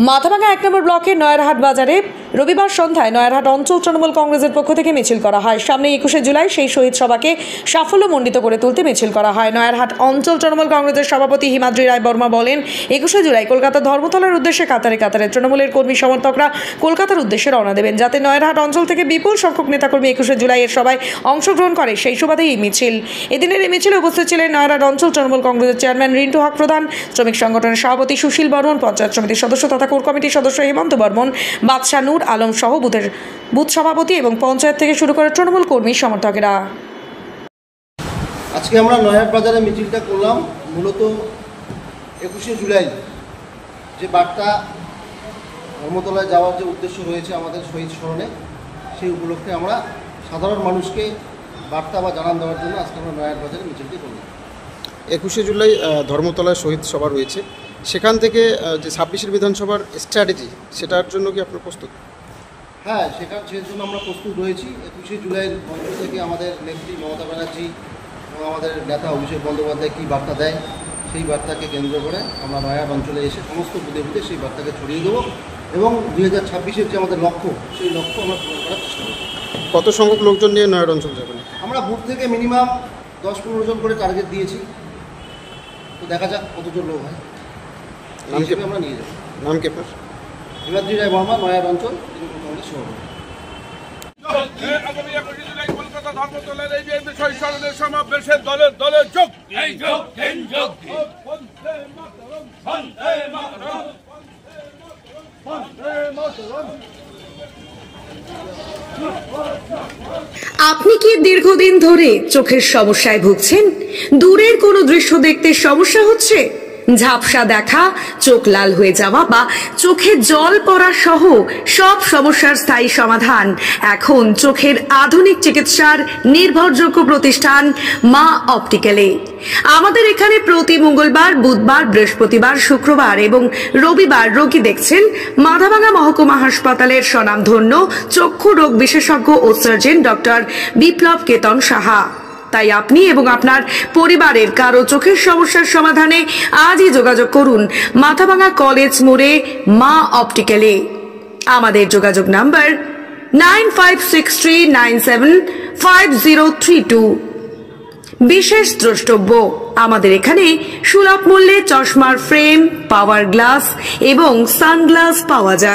মাথাভাঙা ১ নম্বর ব্লকের নয়ারহাট বাজারে রবিবার সন্ধ্যায় নয়ারহাট অঞ্চল তৃণমূল কংগ্রেসের পক্ষ থেকে মিছিল করা হয়। সামনে ২১শে জুলাই সেই শহীদ সভাকে সাফল্যমণ্ডিত করে তুলতে মিছিল করা হয়। নয়ারহাট অঞ্চল তৃণমূল কংগ্রেসের সভাপতি হিমাদ্রি রায় বর্মা বলেন, ২১শে জুলাই কলকাতা ধর্মতলার উদ্দেশ্যে কাতারে কাতারে তৃণমূলের কর্মী সমর্থকরা কলকাতার উদ্দেশ্যে রওনা দেবেন, যাতে নয়ারহাট অঞ্চল থেকে বিপুল সংখ্যক নেতাকর্মী ২১শে জুলাইয়ের সভায় অংশগ্রহণ করে, সেই সুবাদেই এই মিছিল। এদিনের এই মিছিলে উপস্থিত ছিলেন নয়ারহাট অঞ্চল তৃণমূল কংগ্রেসের চেয়ারম্যান রিন্টু হক প্রধান, শ্রমিক সংগঠনের সভাপতি সুশীল বর্মন, পঞ্চায়েত সমিতির সদস্য তথা কোর কমিটির সদস্য হেমন্ত বর্মন, বাদশাহ নূর আলম সহ বুথ সভাপতি এবং পঞ্চায়েত থেকে শুরু করে তৃণমূল কর্মী সমর্থকেরা। আজকে আমরা নয়ারহাট বাজারে মিছিলটা করলাম মূলত ২১শে জুলাই যে বার্তা ধর্মতলায় যাওয়ার যে উদ্দেশ্য রয়েছে আমাদের শহীদ স্মরণে, সেই উপলক্ষে আমরা সাধারণ মানুষকে বার্তা বা জানান দেওয়ার জন্য আজকে আমরা নয়ারহাট বাজারে মিছিলটি করলাম। ২১শে জুলাই ধর্মতলায় শহীদ সভা রয়েছে, সেখান থেকে যে ২৬শের বিধানসভার স্ট্র্যাটেজি, সেটার জন্য কি আপনার প্রস্তুত? হ্যাঁ, সেই জন্য আমরা প্রস্তুত রয়েছি। ২১শে জুলাইয়ের মঞ্চ থেকে আমাদের নেত্রী মমতা ব্যানার্জি এবং আমাদের নেতা অভিষেক বন্দ্যোপাধ্যায় কী বার্তা দেয়, সেই বার্তাকে কেন্দ্র করে আমরা নয়ারহাট অঞ্চলে এসে সমস্ত বুথে বুথে সেই বার্তাকে ছড়িয়ে দেবো এবং ২০২৬-এর যে আমাদের লক্ষ্য, সেই লক্ষ্য আমরা পূরণ করার চেষ্টা করব। কত সংখ্যক লোকজন নিয়ে নয়ারহাট অঞ্চল যাবেন? আমরা বুথ থেকে মিনিমাম ১০-১৫ জন করে টার্গেট দিয়েছি, তো দেখা যাক কতজন লোক হয়, আমরা নিয়ে যাবো। নাম কি আপনার? হিমাদ্রি রায় বর্মা, নয়ারহাট অঞ্চল তৃণমূল কংগ্রেস সভাপতি। আপনি কি দীর্ঘদিন ধরে চোখের সমস্যায় ভুগছেন? দূরের কোনো দৃশ্য দেখতে সমস্যা হচ্ছে? ঝাপসা দেখা, চোখ লাল হয়ে যাওয়া বা চোখে জল পড়া সহ সব সমস্যার স্থায়ী সমাধান এখন চোখের আধুনিক চিকিৎসার নির্ভরযোগ্য প্রতিষ্ঠান মা অপটিক্যালে। আমাদের এখানে প্রতি মঙ্গলবার, বুধবার, বৃহস্পতিবার, শুক্রবার এবং রবিবার রোগী দেখছেন মাথাভাঙা মহকুমা হাসপাতালের স্বনামধন্য চক্ষু রোগ বিশেষজ্ঞ ও সার্জন ডক্টর বিপ্লব কেতন সাহা। তাই আপনি এবং আপনার পরিবারের কারো চোখের সমস্যার সমাধানে আজই যোগাযোগ করুন মাথাভাঙা কলেজ মোড়ে মা অপটিক্যালে। আমাদের যোগাযোগ নাম্বার 9563975032। বিশেষ দ্রষ্টব্য, আমাদের এখানে সুলভ মূল্যে চশমার ফ্রেম, পাওয়ার গ্লাস এবং সানগ্লাস পাওয়া যায়।